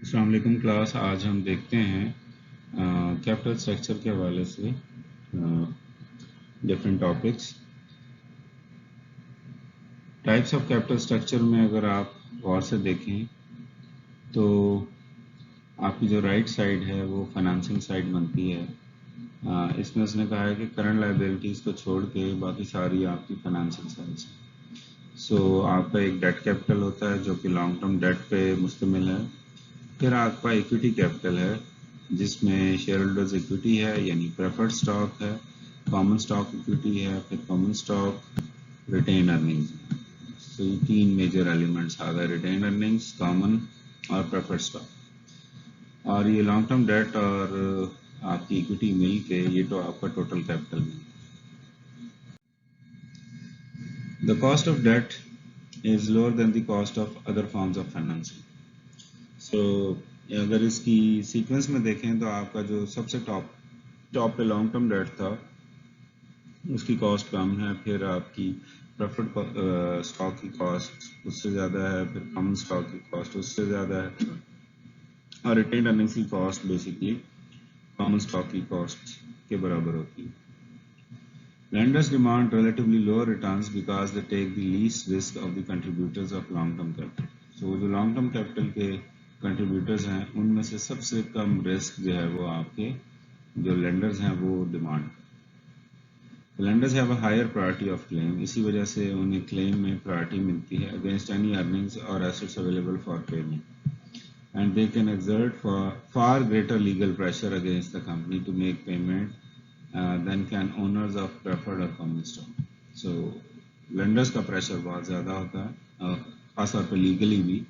अस्सलाम वालेकुम क्लास। आज हम देखते हैं कैपिटल स्ट्रक्चर के हवाले से different topics. Types of capital structure में अगर आप गौर से देखें तो आपकी जो राइट साइड है वो फाइनेंसिंग साइड बनती है। इसमें उसने कहा है कि करंट लायबिलिटीज़ को छोड़ के बाकी सारी आपकी फाइनेंसिंग साइड है। सो आपका एक डेट कैपिटल होता है जो कि लॉन्ग टर्म डेट पे मुश्तमिल है। फिर आपका इक्विटी कैपिटल है जिसमें शेयर होल्डर्स इक्विटी है यानी प्रेफर्ड स्टॉक है, कॉमन स्टॉक इक्विटी है, फिर कॉमन स्टॉक, रिटेन अर्निंग्स। सो ये तीन मेजर एलिमेंट्स आ गए, रिटेन अर्निंग्स, कॉमन और प्रेफर्ड स्टॉक। और ये लॉन्ग टर्म डेट और आपकी इक्विटी मिल के ये तो आपका टोटल कैपिटल में। The cost of debt is lower than the cost of other forms of financing. So अगर इसकी सीक्वेंस में देखें तो आपका जो सबसे टॉप पे लॉन्ग टर्म डेट था उसकी कॉस्ट कम है, फिर आपकी प्रेफर्ड स्टॉक की कॉस्ट उससे ज़्यादा है, फिर कॉमन स्टॉक की कॉस्ट उससे ज़्यादा है, और रिटेन अर्निंग्स की कॉस्ट बेसिकली कॉमन स्टॉक की कॉस्ट के बराबर होती है। Lenders demand relatively lower returns because they take the least risk of the contributors of long-term capital. So जो long-term capital के contributors हैं उनमें से सबसे कम रिस्क जो है वो आपके जो lenders हैं वो demand. Lenders have a higher priority of claim, इसी वजह से उन्हें claim में priority मिलती है against any earnings or assets available for payment, and they can exert far greater legal pressure against the company to make payment than can owners of preferred or common stock. So lenders का pressure बहुत ज़्यादा होता है, खास तौर पे legally भी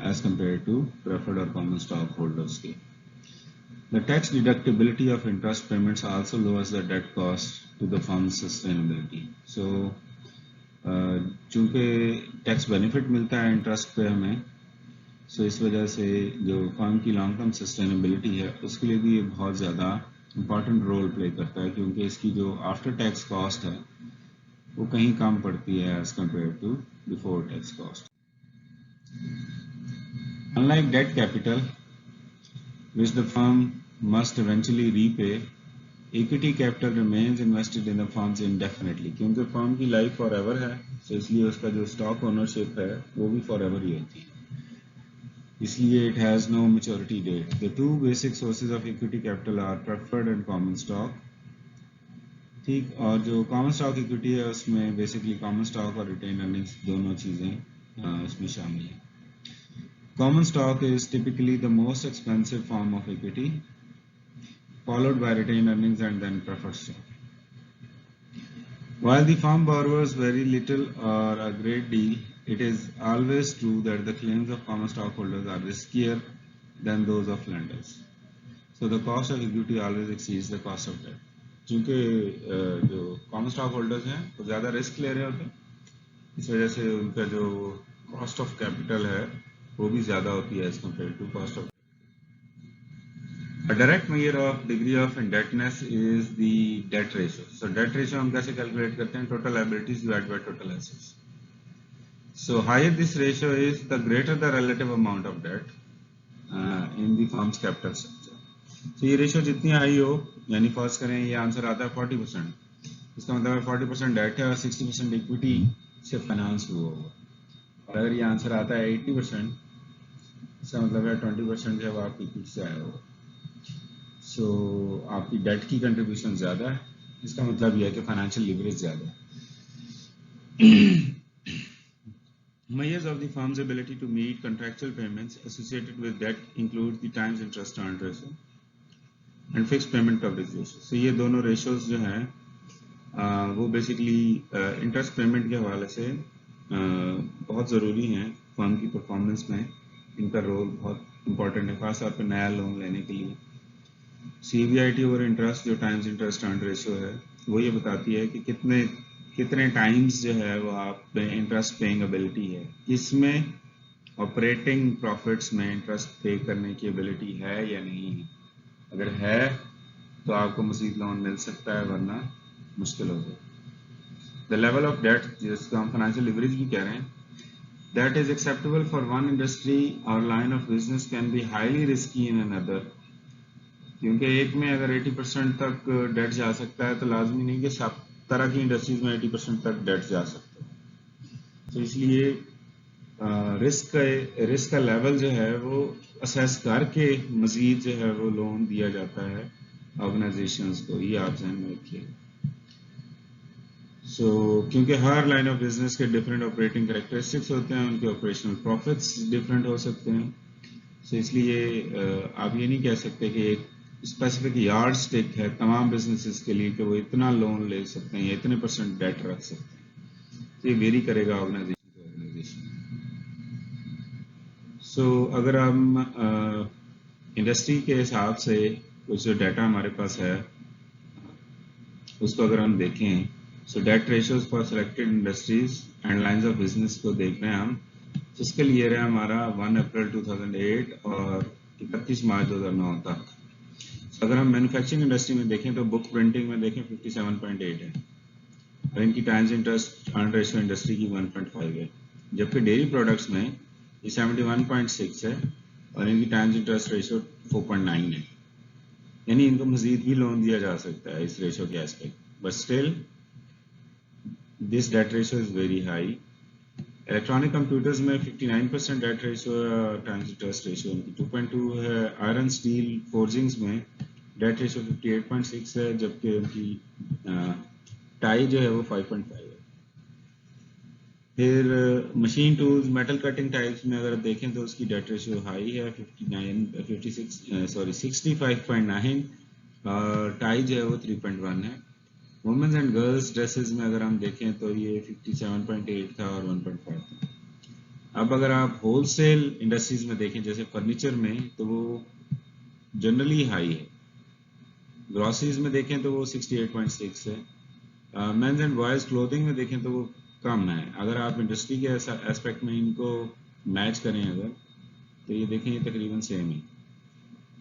as compared to preferred or common stock holders के। The tax deductibility of interest payments also lowers the debt cost to the firm's sustainability. So चूँकि टैक्स बेनिफिट मिलता है इंटरेस्ट पे हमें, सो इस वजह से जो फर्म की लॉन्ग टर्म सस्टेनेबिलिटी है उसके लिए भी ये बहुत ज़्यादा इम्पॉर्टेंट रोल प्ले करता है, क्योंकि इसकी जो आफ्टर टैक्स कॉस्ट है वो कहीं कम पड़ती है as compare to before tax cost. Unlike debt capital which the firm must eventually repay, equity capital remains invested in the firms indefinitely, क्योंकि फर्म की लाइफ फॉर एवर है, तो इसलिए उसका जो स्टॉक ओनरशिप है वो भी फॉर एवर ही होती है, इसलिए it has no maturity date. The two basic sources of equity capital are preferred and common stock. ठीक, और जो कॉमन स्टॉक इक्विटी है उसमें बेसिकली कॉमन स्टॉक और रिटेन अर्निंग्स दोनों चीज़ें उसमें शामिल हैं। Common stock is typically the most expensive form of equity, followed by retained earnings and then preferred stock. While the firm borrows very little or a great deal, it is always true that the claims of common stockholders are riskier than those of lenders. So the cost of equity always exceeds the cost of debt. क्योंकि जो common stock holders हैं वो ज़्यादा risk ले रहे होते हैं, इस वजह से उनका जो कॉस्ट ऑफ कैपिटल है वो भी ज़्यादा होती है as compare to cost of. A direct measure of degree of indebtedness is the debt ratio. So debt ratio हम कैसे कैलकुलेट करते हैं? Total liabilities divided by total assets. So higher this ratio is, the greater the relative amount of debt in the firm's capital structure. So ये ratio जितनी high हो, यानी first करें ये आंसर आता है 40%, इसका मतलब है 40% डेट है और 60% इक्विटी से फाइनेंस हुआ होगा। और अगर ये आंसर आता है 80%, इसका मतलब है 20% जो है आपकी इक्विटी से आया होगा। सो आपकी डेट की कंट्रीब्यूशन ज़्यादा है, इसका मतलब यह है कि फाइनेंशियल लिवरेज ज़्यादा है। Measures of the firm's ability to meet contractual payments associated with debt include the times interest earned ratio and fixed payment coverage ratio. So ये दोनों ratios जो हैं वो बेसिकली इंटरेस्ट पेमेंट के हवाले से बहुत ज़रूरी हैं फर्म की परफॉर्मेंस में, इनका रोल बहुत इंपॉर्टेंट है, खास तौर पर नया लोन लेने के लिए। CBIT ओवर इंटरेस्ट जो टाइम्स इंटरेस्ट अर्न रेशियो है वो ये बताती है कि कितने टाइम्स जो है वो आप पे इंटरेस्ट पेइंग एबिलिटी है, किसमें ऑपरेटिंग प्रॉफिट्स में इंटरेस्ट पे करने की एबिलिटी है या नहीं है। अगर है तो आपको मज़ीद लोन मिल सकता है, वरना मुश्किल हो जाए। द लेवल ऑफ डेट जिसको हम फाइनेंशियल लिवरेज भी कह रहे हैं, that is acceptable for one industry or line of business can be highly risky in another. क्योंकि एक में अगर 80% तक डेट जा सकता है तो लाजमी नहीं कि सब तरह की इंडस्ट्रीज में 80% तक डेट जा सकता है। तो इसलिए रिस्क का लेवल जो है वो असेस करके मजीद जो है वो लोन दिया जाता है ऑर्गेनाइजेशंस को, ये आप ध्यान में रखिए। क्योंकि हर लाइन ऑफ बिजनेस के डिफरेंट ऑपरेटिंग कैरेक्टरिस्टिक्स होते हैं, उनके ऑपरेशनल प्रॉफिट्स डिफरेंट हो सकते हैं। इसलिए आप ये नहीं कह सकते कि एक स्पेसिफिक यार्ड स्टिक है तमाम बिजनेसेस के लिए कि वो इतना लोन ले सकते हैं या इतने % डेट रख सकते हैं। तो ये वेरी करेगा ऑर्गेनाइजेशन टू ऑर्गेनाइजेशन। अगर हम इंडस्ट्री के हिसाब से कुछ जो डाटा हमारे पास है उसको अगर हम देखें, debt ratios for selected industries and lines of business को देख रहे हैं हम। जिसके लिए है हमारा 1 अप्रैल 2008 और 31 मार्च 2009 तक। अगर हम मैन्युफैक्चरिंग इंडस्ट्री में देखें तो बुक प्रिंटिंग में देखें 57.8 है और इनकी times interest earn ratio industry की 1.5 है, जबकि डेयरी प्रोडक्ट्स में ये 71.6 है और इनकी टाइम्स इंटरेस्ट रेशियो 4.9 है। यानी इनको मजीद भी लोन दिया जा सकता है इस रेशियो के aspect, but still this debt ratio is very high. Electronic computers में 59% debt ratio times interest ratio उनकी 2.2 है। आयरन स्टील फोर्जिंग्स में डेट रेशियो 58.6 है, जबकि उनकी टाई जो है वो 5.5 है। फिर machine tools metal cutting types में अगर देखें तो उसकी डेट रेशियो हाई है 65.9 और टाई जो है वो 3.1 है। वुमेन्स एंड गर्ल्स ड्रेसेस में अगर हम देखें तो ये 57.8 था और 1.5 था। अब अगर आप होलसेल इंडस्ट्रीज में देखें जैसे फर्नीचर में तो वो जनरली हाई है। ग्रोसरीज में देखें तो वो 68.6 है। मेंस एंड बॉयज क्लोथिंग में देखें तो वो कम है। अगर आप इंडस्ट्री के एस्पेक्ट में इनको मैच करें अगर तो ये देखें ये तकरीबन सेम है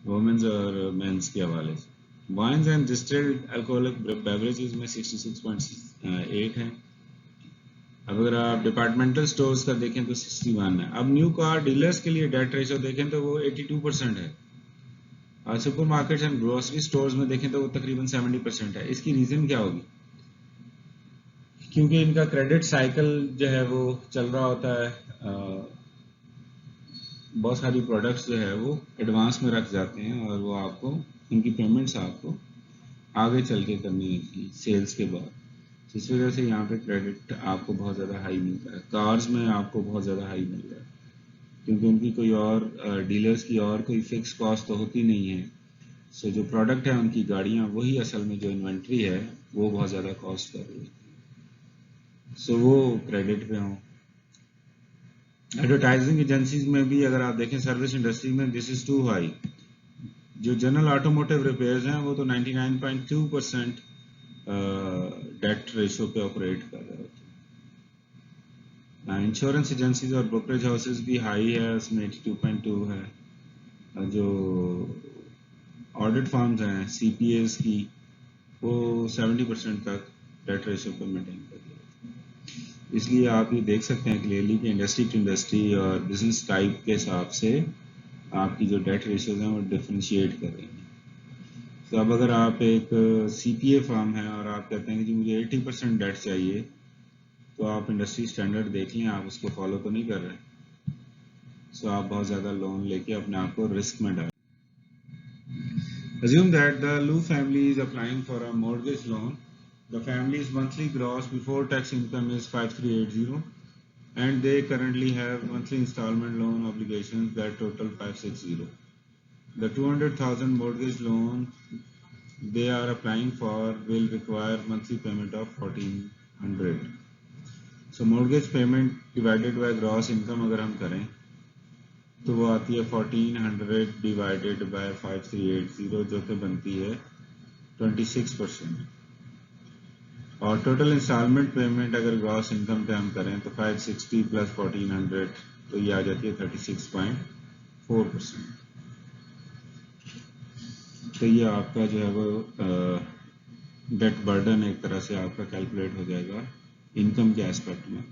वुमेन्स और मेंस के हवाले से। Wines and distilled alcoholic beverages में 66.8 है। अब अगर आप डिपार्टमेंटल स्टोर्स का देखें तो 61 है। अब न्यू कार डीलर्स के लिए डेट रेशियो देखें तो वो 82% है और super markets and grocery stores में देखें तो वो तकरीबन 70% है। इसकी रीजन क्या होगी? क्योंकि इनका क्रेडिट साइकिल जो है वो चल रहा होता है, बहुत सारी प्रोडक्ट्स जो है वो एडवांस में रख जाते हैं और वो आपको इनकी पेमेंट्स आपको आगे चल के करनी है सेल्स के बाद। इस वजह से यहाँ पे क्रेडिट आपको बहुत ज़्यादा हाई मिलता है। कार्स में आपको बहुत ज़्यादा हाई मिल रहा है क्योंकि उनकी कोई और डीलर्स की और कोई फिक्स कॉस्ट तो होती नहीं है। जो प्रोडक्ट है उनकी गाड़ियाँ वही असल में जो इन्वेंट्री है वो बहुत ज़्यादा कॉस्ट कर रही है। वो क्रेडिट पे हों। एडवर्टाइजिंग एजेंसीज में भी अगर आप देखें सर्विस इंडस्ट्री में दिस इज टू हाई। जो जनरल ऑटोमोटिव रिपेयर्स हैं वो तो 99.2% डेट रेशियो पे ऑपरेट कर रहे होते हैं। इंश्योरेंस एजेंसीज और ब्रोकरेज हाउसेज भी हाई है, उसमें 82.2 है। जो ऑडिट फर्म्स हैं CPAs की वो 70% तक डेट रेशियो पे मेंटेन कर रहे हैं। इसलिए आप ये देख सकते हैं क्लियरली कि इंडस्ट्री टू इंडस्ट्री और बिजनेस टाइप के हिसाब से आपकी जो डेट रेशियोज हैं वो डिफरेंशिएट कर रही हैं। तो अब अगर आप एक CPA फर्म है और आप कहते हैं कि जी मुझे 80% डेट चाहिए, तो आप इंडस्ट्री स्टैंडर्ड देख लें, आप उसको फॉलो तो नहीं कर रहे। आप बहुत ज़्यादा लोन लेके अपने आप को रिस्क में डालें। Assume that the Lu family is applying for a mortgage loan. The family's monthly gross before tax income is 5380 and they currently have monthly installment loan obligations that total 560. The 200,000 mortgage loan they are applying for will require monthly payment of 1400. So mortgage payment divided by gross income अगर हम करें तो वो आती है 1400 divided by 5380 जो कि बनती है 26%। और टोटल इंस्टॉलमेंट पेमेंट अगर ग्रॉस इनकम पे हम करें तो 560 प्लस 1400 तो ये आ जाती है 36.4%। तो ये आपका जो है वो डेट बर्डन एक तरह से आपका कैलकुलेट हो जाएगा इनकम के एस्पेक्ट में।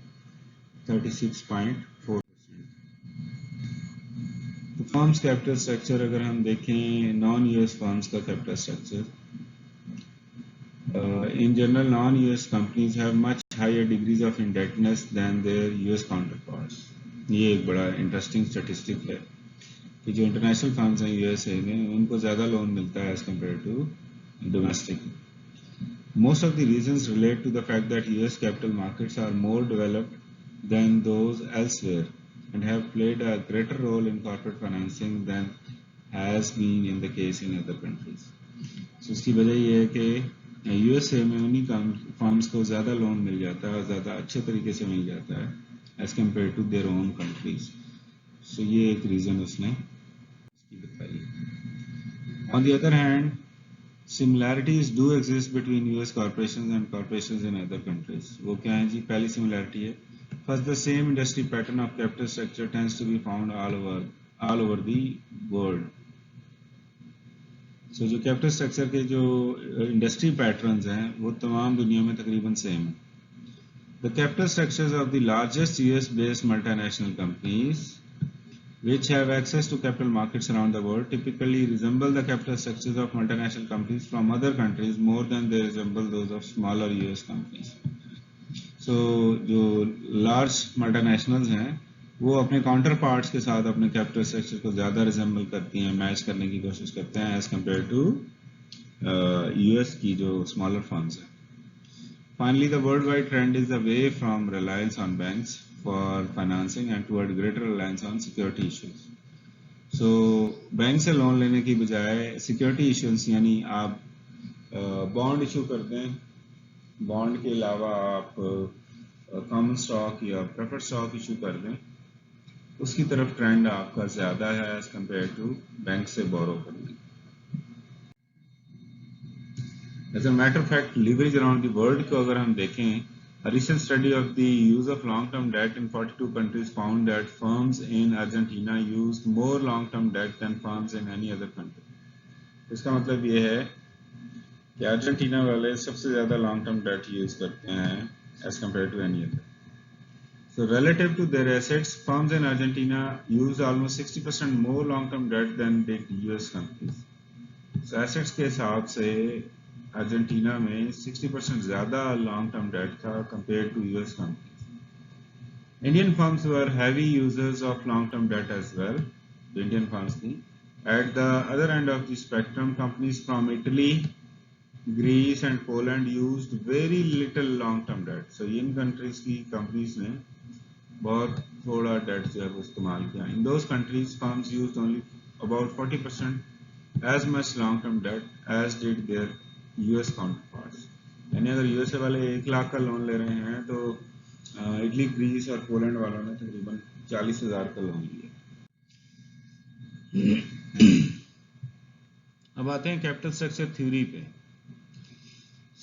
36.4%। तो फर्म्स कैपिटल स्ट्रक्चर अगर हम देखें नॉन यूएस फर्म्स का capital structure, in general non-US companies have much higher degrees of indebtedness than their US counterparts। ये एक बड़ा इंटरेस्टिंग स्टैटिस्टिक है कि जो इंटरनेशनल फर्म्स हैं यूएसए में उनको ज़्यादा लोन मिलता है as compare to domestic. Most of the reasons relate to the fact that US capital markets are more developed than those elsewhere and have played a greater role in corporate financing than has been in the case in other countries। So इसकी वजह ये है कि USA में उन्हीं firms को ज़्यादा loan मिल जाता है और ज़्यादा अच्छे तरीके से मिल जाता है as compare to their own countries. So ये एक रीज़न उसने बताई। On the other hand similarities do exist between US corporations and corporations in other countries। वो क्या है जी? पहली सिमिलैरिटी है, first the same industry pattern of capital structure tends to be found all over the world। so जो capital structure के जो industry patterns हैं वो तमाम दुनिया में तकरीबन सेम है। The capital structures of the largest US based multinational companies which have access to capital markets around the world typically resemble the capital structures of multinational companies from other countries more than they resemble those of smaller US companies। So जो large multinationals हैं वो अपने counter parts के साथ अपने capital structure को ज़्यादा resemble करती हैं, मैच करने की कोशिश करते हैं एज कम्पेयर टू यूएस की जो स्मॉलर फर्म्स हैं। Finally, the worldwide trend is away from reliance on banks for financing and toward greater reliance on security issues। So, bank से लोन लेने की बजाय सिक्योरिटी इश्यूज यानी आप बॉन्ड इशू करते हैं, बॉन्ड के अलावा आप कॉमन स्टॉक या प्रेफर्ड स्टॉक इशू कर दें, उसकी तरफ ट्रेंड आपका ज़्यादा है एज कम्पेयर टू बैंक से बोरो करने। As a matter of fact, leverage around the world को अगर हम देखें, a recent study of the use of long-term debt in 42 countries found that firms in Argentina used more long-term debt than firms in any other country। इसका मतलब ये है कि Argentina वाले सबसे ज़्यादा long-term debt use करते हैं as compared to any other। So relative to their assets, firms in Argentina used almost 60% more long-term debt than did US companies। So assets के हिसाब से अर्जेंटीना में 60% ज़्यादा लॉन्ग टर्म डेट था compared to US companies। Indian firms were heavy users of long term debt as well। Indian firms थी। At the other end of the spectrum, companies from Italy, Greece and Poland used very little long term debt। So in countries की companies ने बहुत थोड़ा debt जो है वो इस्तेमाल किया। In those countries, firms used only about 40% as much long term debt as did their US counterparts. यानी अगर यूएसए वाले 1 लाख का लोन ले रहे हैं तो इटली, ग्रीस और पोलैंड वालों ने तकरीबन 40,000 का लोन लिया। अब आते हैं कैपिटल स्ट्रक्चर थ्योरी पे।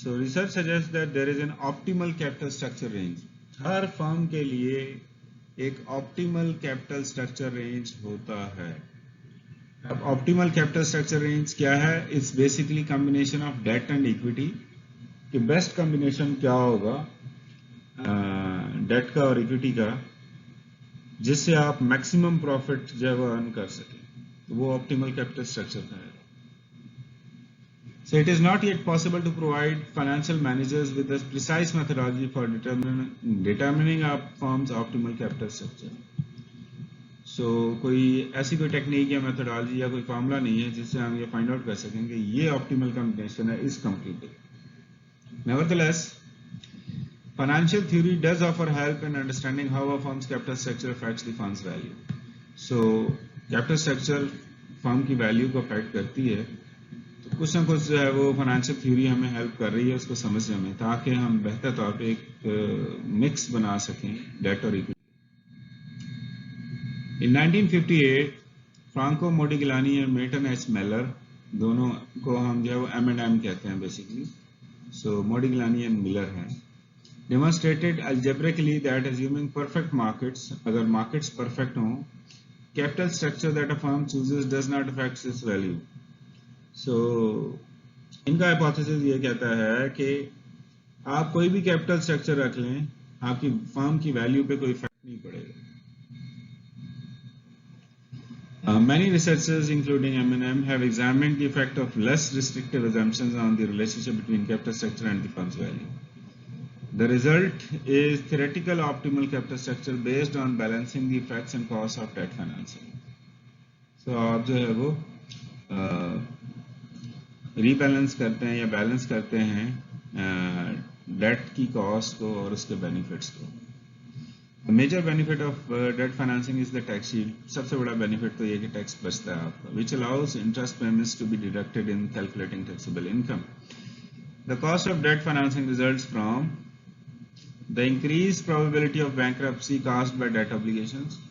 So research suggest that there is an optimal capital structure range. हर फर्म के लिए एक ऑप्टिमल कैपिटल स्ट्रक्चर रेंज होता है। अब ऑप्टिमल कैपिटल स्ट्रक्चर रेंज क्या है? It's basically combination of debt and equity. कि बेस्ट कॉम्बिनेशन क्या होगा डेट का और इक्विटी का, जिससे आप मैक्सिमम प्रॉफिट जो है वो अर्न कर सकें, तो वो ऑप्टिमल कैपिटल स्ट्रक्चर का है। So it is not yet possible to provide financial managers with a precise methodology for determining a firm's optimal capital structure। So कोई ऐसी कोई टेक्निक या मेथोडोलॉजी या कोई फार्मूला नहीं है जिससे हम ये फाइंड आउट कर सकें कि ये ऑप्टिमल कॉम्बिनेशन है इस कंपनी पे। Nevertheless, financial theory does offer help in understanding how a firm's capital structure affects the firm's value। So capital structure firm की वैल्यू को अफेक्ट करती है, तो कुछ ना कुछ जो है वो फाइनेंशियल थ्योरी हमें हेल्प कर रही है उसको समझने में, ताकि हम बेहतर तौर पे एक मिक्स बना सकें डेट और इक्विटी। In 1958, फ्रांको मोडिग्लानी और मेटन एच मेलर, दोनों को हम जो है वो M&M कहते हैं बेसिकली। सो मोडिग्लानी एंड मिलर हैं। Demonstrated algebraically that assuming perfect markets, अगर markets perfect हों, capital structure that a firm chooses does not affect its value। So इनका hypothesis ये कहता है कि आप कोई भी कैपिटल स्ट्रक्चर रख लें, आपकी फर्म की वैल्यू पे कोई इफेक्ट नहीं पड़ेगा। Many researchers, including M&M, have examined the effect of less restrictive assumptions on the relationship between capital structure and the firm's value. The result is theoretical optimal capital structure based on balancing the effects and costs of debt financing. So आप जो है वो rebalance करते हैं या balance करते हैं date की कॉस्ट को और उसके बेनिफिट्स को। The major benefit of debt financing is the tax shield. सबसे बड़ा benefit तो ये कि टैक्स बचता है आपका, which allows interest payments to be deducted in calculating taxable income. The cost of debt financing results from the increased probability of bankruptcy caused by debt obligations.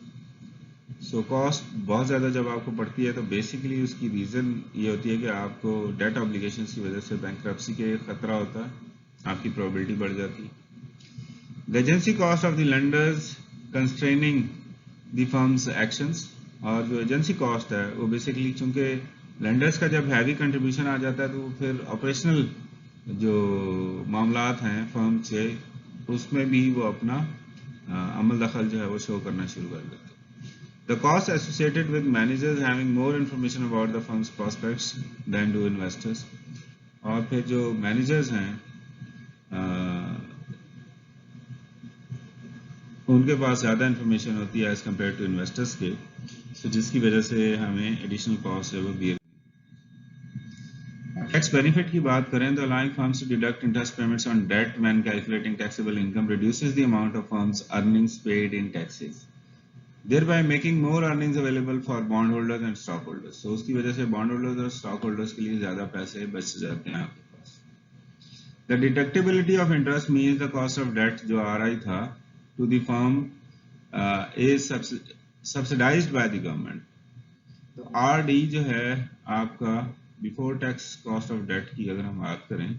So cost बहुत ज़्यादा जब आपको पड़ती है तो basically उसकी reason ये होती है कि आपको debt obligations की वजह से bankruptcy के खतरा होता है, आपकी probability बढ़ जाती है। The agency cost of the lenders constraining the firm's actions, और जो एजेंसी कॉस्ट है वो बेसिकली चूंकि लेंडर्स का जब हैवी कंट्रीब्यूशन आ जाता है तो फिर ऑपरेशनल जो मामलात हैं फर्म से उसमें भी वो अपना अमल दखल जो है वो शो करना शुरू कर देते हैं। The cost associated with managers having more information about the firm's prospects than do investors, और फिर जो मैनेजर्स हैं उनके पास ज़्यादा इन्फॉर्मेशन होती है एज कम्पेयर टू इन्वेस्टर्स के, so जिसकी वजह से हमें एडिशनल कॉस्ट है वो बियर। टैक्स बेनिफिट की बात करें तो allowing firms to deduct interest payments on debt when calculating taxable income reduces the amount of firms' earnings paid in taxes, thereby making more earnings available for bondholders and stockholders. So उसकी वजह से bondholders और stockholders के लिए ज़्यादा पैसे बच जाते हैं आपके पास। The deductibility of interest means the cost of debt जो RI था to the firm is subsidized by the government. तो RD जो है आपका before tax cost of debt की अगर हम बात करें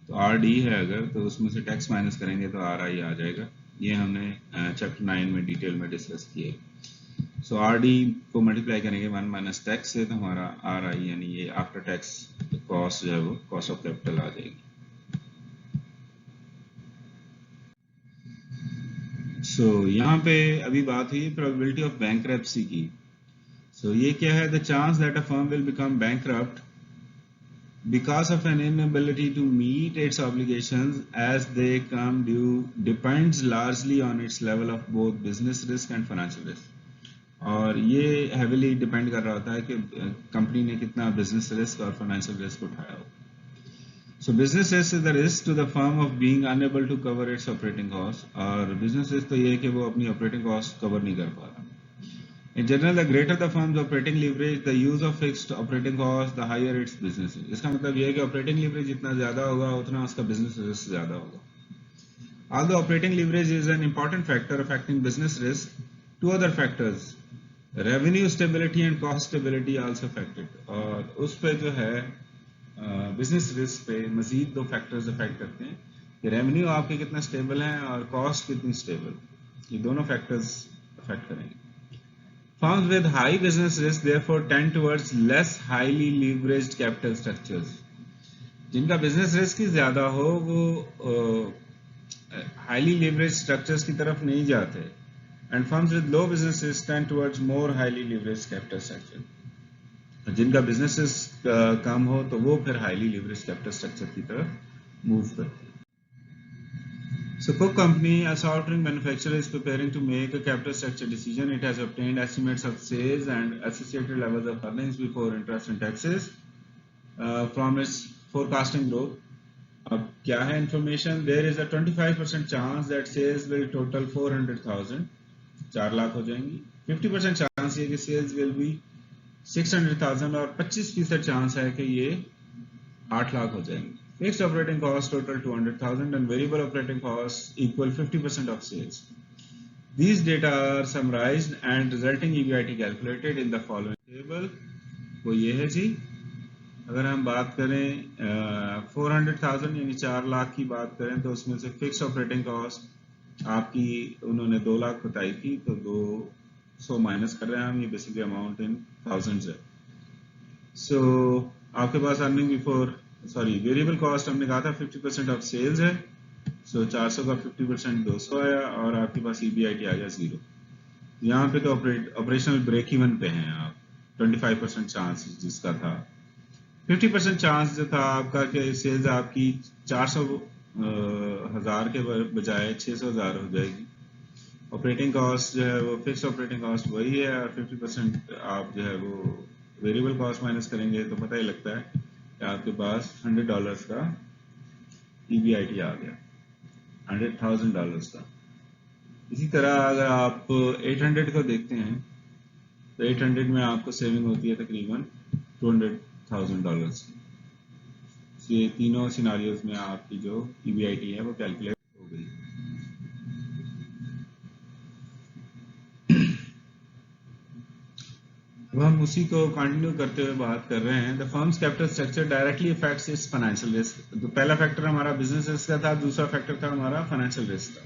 तो RD है अगर तो उसमें से टैक्स माइनस करेंगे तो RI आ जाएगा। ये हमने चैप्टर 9 में डिटेल में डिस्कस किए। सो RD को मल्टीप्लाई करेंगे 1 माइनस टैक्स से तो हमारा RI यानी ये आफ्टर टैक्स कॉस्ट जो है वो कॉस्ट ऑफ कैपिटल आ जाएगी। So, यहाँ पे अभी बात हुई probability of bankruptcy की। So, ये क्या है? The chance that a firm will become bankrupt because of an inability to meet its obligations as they come due depends largely on its level of both business risk and financial risk. और ये heavily depend कर रहा होता है कि company ने कितना business risk और financial risk उठाया हो। So business risk is the risk to the firm of being unable to cover its operating costs, और business risk तो ये है कि वो अपनी operating cost cover नहीं कर पा रहा। In general, the greater the firm's operating leverage, the use of fixed operating costs, the higher its business risk. इसका मतलब ये है कि operating leverage जितना ज़्यादा होगा उतना उसका business risk ज़्यादा होगा। Although operating leverage is an important factor affecting business risk, two other factors, revenue stability and cost stability also affect it, और उस पे जो है बिजनेस रिस्क पे मजीद दो फैक्टर्स अफेक्ट करते हैं कि रेवेन्यू आपके कितना स्टेबल है और कॉस्ट कितनी स्टेबल, ये दोनों फैक्टर्स अफेक्ट करेंगे। Firms with high business risk therefore tend towards less highly leveraged capital structures. जिनका बिजनेस रिस्क ही ज्यादा हो वो हाईली लीवरेज स्ट्रक्चर्स की तरफ नहीं जाते, and firms with low business risk tend towards more highly leveraged capital structure. जिनका businesses कम हो तो वो फिर हाईली लिवरेज कैपिटल स्ट्रक्चर की तरफ मूव करते हैं। So Cook Company, a soft drink manufacturer, is preparing to make a capital structure decision. It has obtained estimates of sales and associated levels of earnings before interest and taxes from its forecasting growth. अब क्या है information? There is a 25% chance that sales will total 400,000, 4 lakh हो जाएंगी। 50% chance ये कि sales will be 600,000 और 25% chance है कि ये 8 लाख हो जाएंगे। Fixed operating cost total 200,000 and variable operating costs equal 50% of sales. These data are summarized and resulting EBIT calculated in the following table. वो ये है जी, अगर हम बात करें 400,000 यानी 4 लाख की बात करें तो उसमें से फिक्स ऑपरेटिंग कॉस्ट आपकी उन्होंने 2 लाख बताई थी, तो 200 माइनस कर रहे हैं हम, ये बेसिकली अमाउंट इन थाउजेंड्स है। सो आपके पास अर्निंग बिफोर वेरिएबल कॉस्ट हमने कहा था 50% ऑफ सेल्स है, सो 400 का 50% 200 आया और आपके पास EBIT आ गया 0। यहाँ पे तो ऑपरेशनल ब्रेक इवन पे हैं आप, 25% चांस जिसका था, 50% चांस जो था आपका कि सेल्स आपकी 400 हजार के बजाय 600,000 हो जाएगी। ऑपरेटिंग कॉस्ट जो है वो फिक्स ऑपरेटिंग कॉस्ट वही है और 50% आप जो है वो वेरिएबल कॉस्ट माइनस करेंगे तो पता ही लगता है कि आपके पास $100 का EBIT आ गया, $100,000 का। इसी तरह अगर आप 800 को देखते हैं तो 800 में आपको सेविंग होती है तकरीबन $200,000 की। ये तीनों सिनारियोज में आपकी जो EBIT है वो कैलकुलेट हो गई। अब हम उसी को कंटिन्यू करते हुए बात कर रहे हैं। The firms capital structure directly effects it's financial risk. तो पहला फैक्टर हमारा बिजनेस रिस्क का था, दूसरा फैक्टर था हमारा फाइनेंशियल रिस्क का।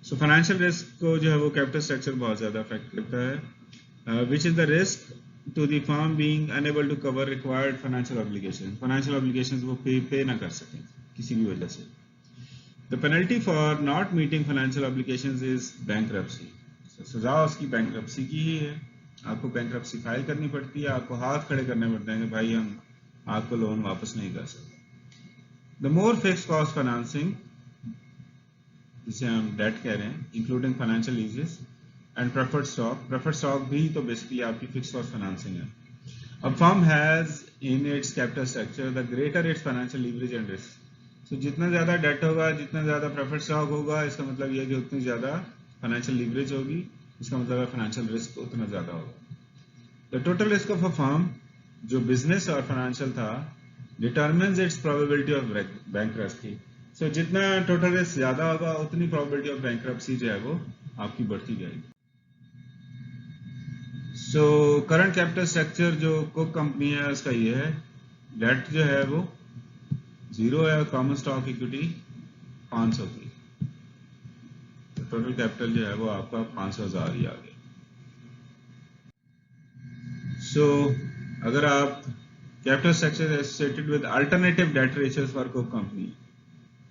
सो फाइनेंशियल रिस्क को जो है वो कैपिटल स्ट्रक्चर बहुत ज्यादा अफेक्ट करता है। Which is the risk to the firm being unable to cover required financial obligation. Financial obligations वो पे ना कर सकें किसी भी वजह से। The penalty for not meeting financial obligations is bankruptcy. सजा उसकी बैंकरप्सी की ही है। आपको बैंकरप्सी फाइल करनी पड़ती है, आपको हाथ खड़े करने पड़ते हैं कि भाई हम आपको लोन वापस नहीं कर सकते। The more fix cost financing, जिसे हम डेट कह रहे हैं, including financial लीजेस and preferred stock. Preferred stock भी तो बेसिकली आपकी फिक्स कॉस्ट फाइनेंसिंग है। A firm has in its capital structure the greater its financial leverage and risk. So जितना ज़्यादा डेट होगा, जितना ज़्यादा प्रेफर्ड स्टॉक होगा, इसका मतलब ये है कि उतनी ज़्यादा फाइनेंशियल लीवरेज होगी, इसका मतलब है फाइनेंशियल रिस्क उतना ज़्यादा होगा। The total risk of a firm, जो बिजनेस और फाइनेंशियल था, determines its probability of bankruptcy. So जितना टोटल रिस्क ज़्यादा होगा उतनी probability of bankruptcy जो है वो आपकी बढ़ती जाएगी। सो करंट कैपिटल स्ट्रक्चर जो कोक कंपनी है उसका ये है, डेट जो है वो 0 है और कॉमन स्टॉक इक्विटी 500 की, तो टोटल कैपिटल जो है वो आपका 500,000 ही आ गया। सो अगर आप capital structure associated with alternative debt ratios for Coke company,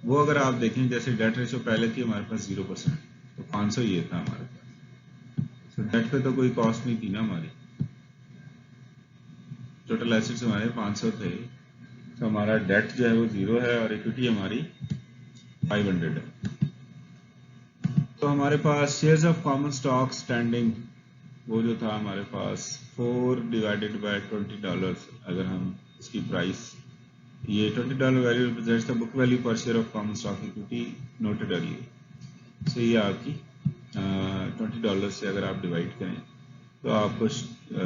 वो अगर आप देखें, जैसे डेट रेशियो पहले थी हमारे पास 0%, तो 500 ये था हमारे पास। सो डेट पे तो कोई कॉस्ट नहीं थी ना हमारी, टोटल एसेट्स हमारे 500 थे, तो हमारा डेट जो है वो 0 है और इक्विटी हमारी 500 है। तो हमारे पास shares of common stock standing वो जो था हमारे पास 4 डिवाइडेड बाय $20, अगर हम इसकी प्राइस, ये $20 value represents the book value per share of common stock equity noted earlier. So ये आपकी $20 से अगर आप डिवाइड करें तो आपको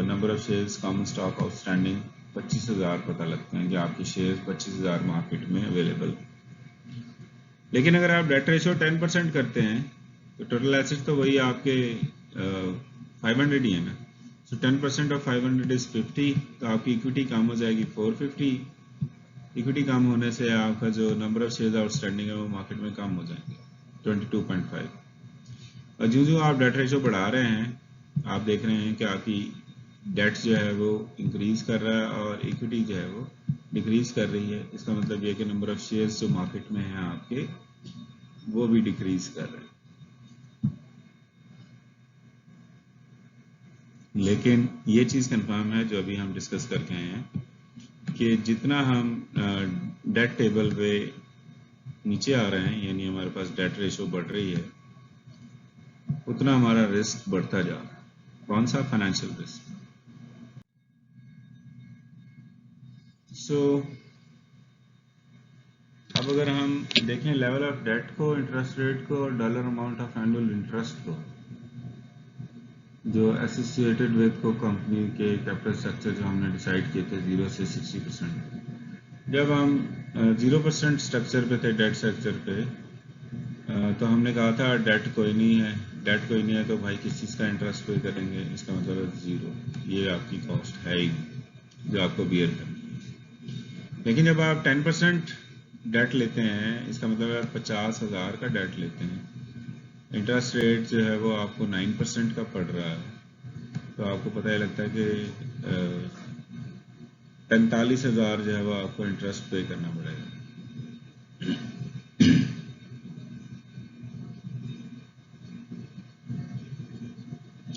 number of shares common stock outstanding 25,000 पता लगते हैं कि आपके शेयर्स 25,000 मार्केट में अवेलेबल। लेकिन अगर आप डेट रेशियो 10% करते हैं तो टोटल एसेट्स तो वही आपके 500 ही है ना। सो 10% ऑफ 500 इज 50, तो आपकी इक्विटी कम हो जाएगी 450। इक्विटी कम होने से आपका जो नंबर ऑफ शेयर्स आउटस्टैंडिंग है वो मार्केट में कम हो जाएंगे 22.5। और जो आप डेट रेशियो बढ़ा रहे हैं आप देख रहे हैं कि आपकी डेट जो है वो इंक्रीज कर रहा है और इक्विटी जो है वो डिक्रीज कर रही है। इसका मतलब ये कि नंबर ऑफ शेयर्स जो मार्केट में हैं आपके वो भी डिक्रीज कर रहे हैं। लेकिन ये चीज़ कंफर्म है जो अभी हम डिस्कस करके आए हैं कि जितना हम डेट टेबल पे नीचे आ रहे हैं, यानी हमारे पास डेट रेशियो बढ़ रही है, उतना हमारा रिस्क बढ़ता जा रहा है। कौन सा? Financial risk. सो अब अगर हम देखें लेवल ऑफ डेट को, इंटरेस्ट रेट को और dollar amount of annual interest को जो एसोसिएटेड विद को कंपनी के कैपिटल स्ट्रक्चर जो हमने डिसाइड किए थे 0 से 60%, जब हम 0% स्ट्रक्चर पे थे, डेट स्ट्रक्चर पे, तो हमने कहा था डेट कोई नहीं है, डेट कोई नहीं है तो भाई किस चीज़ का इंटरेस्ट पे करेंगे, इसका मतलब है 0, ये आपकी कॉस्ट है ही जो आपको बियर करनी है। लेकिन जब आप 10% डेट लेते हैं, इसका मतलब है 50,000 का डेट लेते हैं, इंटरेस्ट रेट जो है वो आपको 9% का पड़ रहा है, तो आपको पता ही लगता है कि 45,000 जो है वो आपको इंटरेस्ट पे करना पड़ेगा।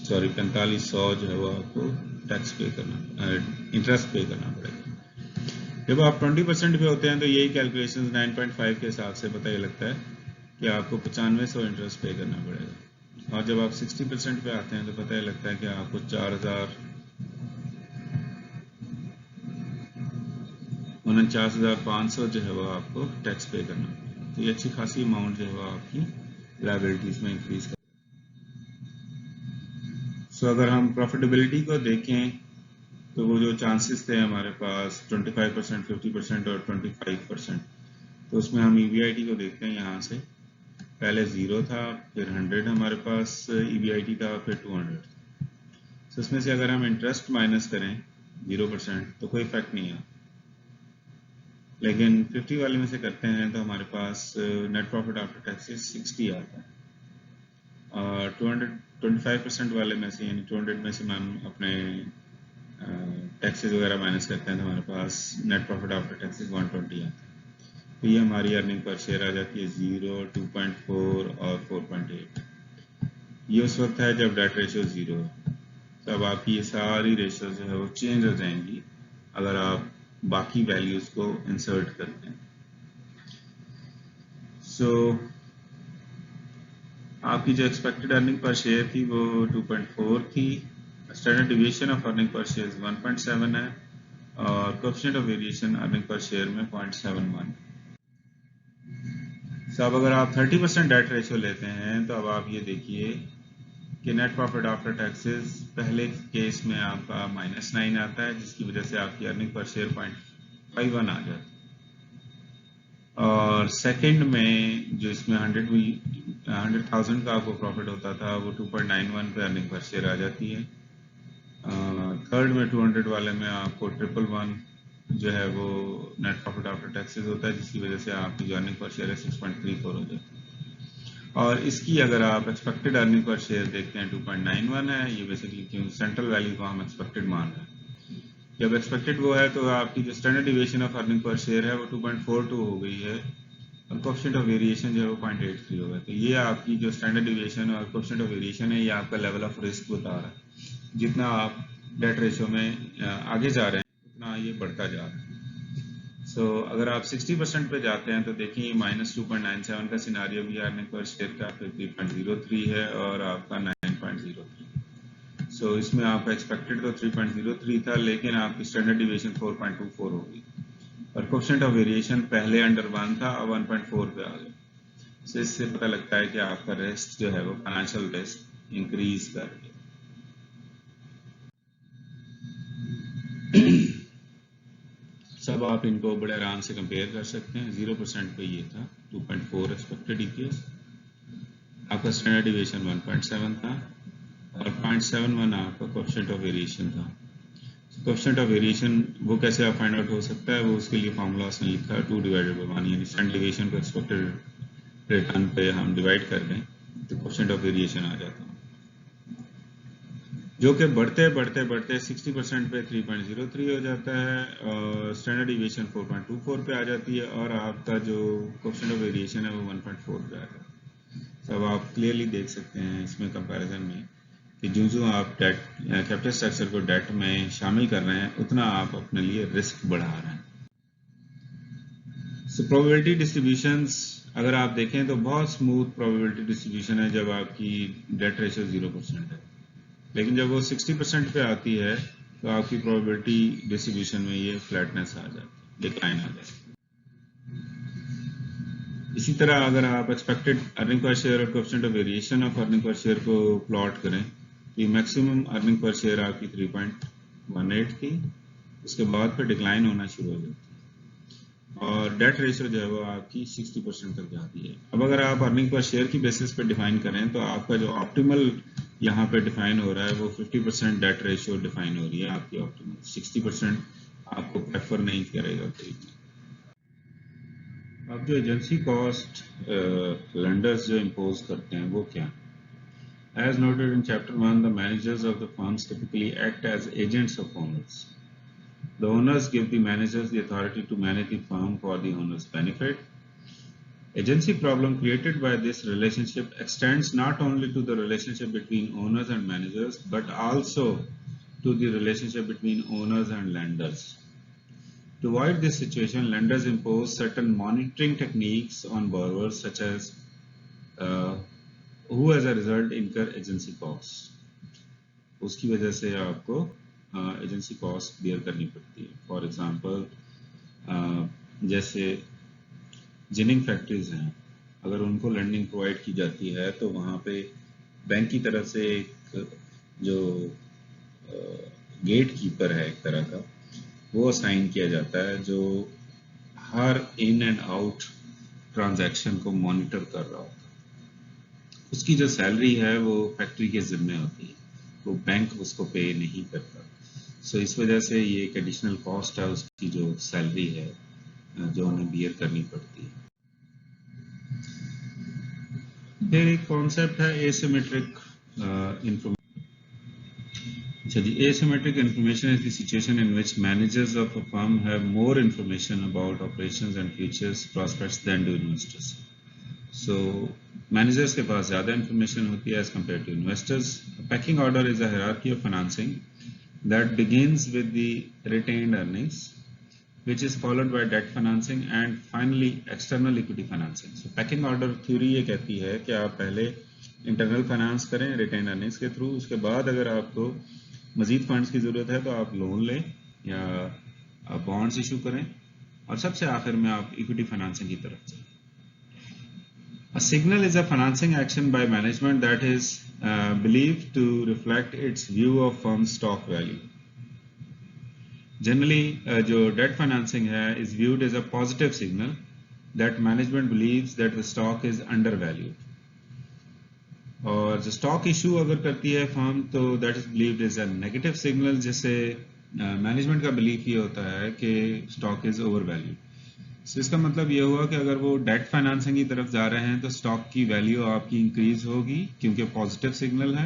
सॉरी 4500 जो है वो आपको टैक्स पे करना, इंटरेस्ट पे करना पड़ेगा। जब आप 20% पे होते हैं तो यही कैलकुलेशन 9.5 के हिसाब से पता ये लगता है कि आपको 9500 इंटरेस्ट पे करना पड़ेगा। और जब आप 60% पे आते हैं तो पता ये लगता है कि आपको 49,500 जो है वो आपको टैक्स पे करना पड़ेगा। तो ये अच्छी खासी अमाउंट जो है वो आपकी लायबिलिटीज में इंक्रीज कर। सो अगर हम प्रॉफिटेबिलिटी को देखें तो वो जो चांसेस थे हमारे पास 25%, 50% और 25%, तो उसमें हम EBIT को देखते हैं। यहाँ से पहले 0 था, फिर 100 हमारे पास EBIT था, फिर 200 था। तो इसमें से अगर हम इंटरेस्ट माइनस करें 0% तो कोई इफेक्ट नहीं है, लेकिन 50 वाले में से करते हैं तो हमारे पास नेट प्रॉफिट आफ्टर टैक्सेस 60 आता है। और 25% वाले में से यानी 200 में से हम अपने टैक्सेस वगैरह माइनस करते हैं तो हमारे पास नेट प्रॉफिट आफ्टर टैक्सेस 120 आता है। तो ये हमारी अर्निंग पर शेयर आ जाती है 0, 2.4 और 4.8। ये उस वक्त है जब डेट रेशियो 0 है। तो अब आपकी ये सारी रेशियो जो है वो चेंज हो जाएंगी अगर आप बाकी वैल्यूज को इंसर्ट करते हैं। सो आपकी जो एक्सपेक्टेड अर्निंग पर शेयर थी वो 2.4 थी। Standard deviation of earning per share 1.7 है और coefficient of variation earning per share में 0.71। तो अब अगर आप 30% डेट रेशियो लेते हैं तो अब आप ये देखिए कि नेट प्रॉफिट आफ्टर टैक्सेस पहले केस में आपका -9 आता है, जिसकी वजह से आपकी अर्निंग पर शेयर 0.51 आ जाती है। और सेकंड में जो इसमें 100,000 का आपको प्रॉफिट होता था वो 2.91 पे अर्निंग पर शेयर आ जाती है। थर्ड में 200 वाले में आपको 111 जो है वो नेट प्रॉफिट आफ्टर टैक्सेस होता है, जिसकी वजह से आपकी जो अर्निंग पर शेयर है 6.34 हो जाती है। और इसकी अगर आप एक्सपेक्टेड अर्निंग पर शेयर देखते हैं 2.91 है। ये बेसिकली क्यों सेंट्रल वैल्यू को हम एक्सपेक्टेड मान रहे हैं। जब एक्सपेक्टेड वो है तो आपकी जो standard deviation of earning per share है वो 2.42 हो गई है और कोएफिशिएंट ऑफ वेरिएशन जो है वो 0.83 होगा। तो ये आपकी जो स्टैंडर्ड डिविएशन और कोएफिशिएंट ऑफ वेरिएशन है ये आपका लेवल ऑफ रिस्क बता रहा है। जितना आप डेट रेशियो में आगे जा रहे हैं उतना ये बढ़ता जा रहा है। सो अगर आप 60% पे जाते हैं तो देखिए -2.97 का सिनारियो भी अर्निंग पर शेयर का 3.03 है और आपका 9.03। सो इसमें आपका एक्सपेक्टेड तो 3.03 था, लेकिन आपकी स्टैंडर्ड डिविएशन 4.24 होगी और कोएफिशिएंट ऑफ वेरिएशन पहले अंडर 1 था, अब 1.4 पे आ गया। सो इससे पता लगता है कि आपका रिस्क जो है वो फाइनेंशियल रिस्क इंक्रीज कर गया। सब आप इनको बड़े आराम से कंपेयर कर सकते हैं। 0% पे ये था 2.4 एक्सपेक्टेड EPS, आपका स्टैंडर्ड डिविएशन 1.7 था और 0.71 आपका कोएफिशिएंट ऑफ वेरिएशन था। कोएफिशिएंट ऑफ वेरिएशन वो कैसे आप फाइंड आउट हो सकता है, वो उसके लिए फार्मूला उसने लिखा है 2 डिवाइडेड बाय 1, यानी स्टैंडर्ड डिविएशन को एक्सपेक्टेड रिटर्न पे हम डिवाइड कर दें तो कोएफिशिएंट ऑफ वेरिएशन आ जाता है, जो कि बढ़ते बढ़ते बढ़ते 60% पे 3.03 हो जाता है और स्टैंडर्ड डिविएशन 4.24 पे आ जाती है और आपका जो कोएफिशिएंट ऑफ वेरिएशन है वो 1.4 पे आ जाता है। तो अब आप क्लियरली देख सकते हैं इसमें कंपैरिजन में कि जो आप डेट कैपिटल स्ट्रक्चर को डेट में शामिल कर रहे हैं उतना आप अपने लिए रिस्क बढ़ा रहे हैं। सो प्रोबेबिलिटी डिस्ट्रीब्यूशंस अगर आप देखें तो बहुत स्मूथ प्रोबेबिलिटी डिस्ट्रीब्यूशन है जब आपकी डेट रेशियो 0% है, लेकिन जब वो 60% पे आती है तो आपकी प्रोबेबिलिटी डिस्ट्रीब्यूशन में ये फ्लैटनेस आ जाती है, डिक्लाइन आ जाती है। इसी तरह अगर आप एक्सपेक्टेड अर्निंग पर शेयर और coefficient of variation of earning per share को प्लॉट करें तो मैक्सिमम अर्निंग पर शेयर आपकी 3.18 थी, उसके बाद फिर डिक्लाइन होना शुरू हो जाती है और डेट रेशियो जो है वो आपकी 60% तक जाती है। अब अगर आप अर्निंग पर शेयर की बेसिस पे डिफाइन करें तो आपका जो ऑप्टिमल यहाँ पे डिफाइन हो रहा है वो 50% डेट रेशियो डिफाइन हो रही है आपकी ऑप्टिमल। 60% आपको प्रेफर नहीं करेगा कोई। अब जो एजेंसी कॉस्ट लेंडर्स जो इम्पोज करते हैं वो क्या? As noted in Chapter 1, the managers of the firms typically act as agents of owners. The owners give the managers the authority to manage the firm for the owner's benefit. Agency problem created by this relationship extends not only to the relationship between owners and managers, but also to the relationship between owners and lenders. To avoid this situation, lenders impose certain monitoring techniques on borrowers, such as who as a result incur agency costs. उसकी वजह से आपको agency cost bear करनी पड़ती है. For example जैसे ginning factories हैं, अगर उनको लैंडिंग प्रोवाइड की जाती है तो वहाँ पे बैंक की तरफ से एक जो गेट कीपर है एक तरह का, वो असाइन किया जाता है जो हर इन एंड आउट ट्रांजैक्शन को मॉनिटर कर रहा होता है. उसकी जो सैलरी है वो फैक्ट्री के जिम्मे होती है, वो बैंक उसको पे नहीं करता. सो इस वजह से ये एक एडिशनल कॉस्ट है उसकी जो सैलरी है जो उन्हें बियर करनी पड़ती है. फिर एक कॉन्सेप्ट है एसिमेट्रिक इंफॉर्मेशन. अच्छा जी, asymmetric information is the situation in which managers of a firm have more information about operations and futures prospects than do investors. So managers के पास ज़्यादा information होती है as compared to investors. A pecking order is a hierarchy of financing that begins with the retained earnings, which is followed by debt financing and finally external equity financing. So pecking order theory ये कहती है कि आप पहले internal finance करें retained earnings के through, उसके बाद अगर आपको मजीद फंड्स की ज़रूरत है तो आप लोन लें या बॉन्ड्स इशू करें, और सबसे आखिर में आप इक्विटी फाइनेंसिंग की तरफ जाएं. A signal is a financing action by management that is believed to reflect its view of firm's stock value. Generally, जो debt financing है is viewed as a positive signal that management believes that the stock is undervalued. और जो stock issue अगर करती है firm तो that is believed as a negative signal, जिससे management का बिलीफ ये होता है कि stock is over value. So इसका मतलब ये हुआ कि अगर वो डेट फाइनेंसिंग की तरफ जा रहे हैं तो स्टॉक की वैल्यू आपकी इंक्रीज होगी क्योंकि पॉजिटिव सिग्नल है,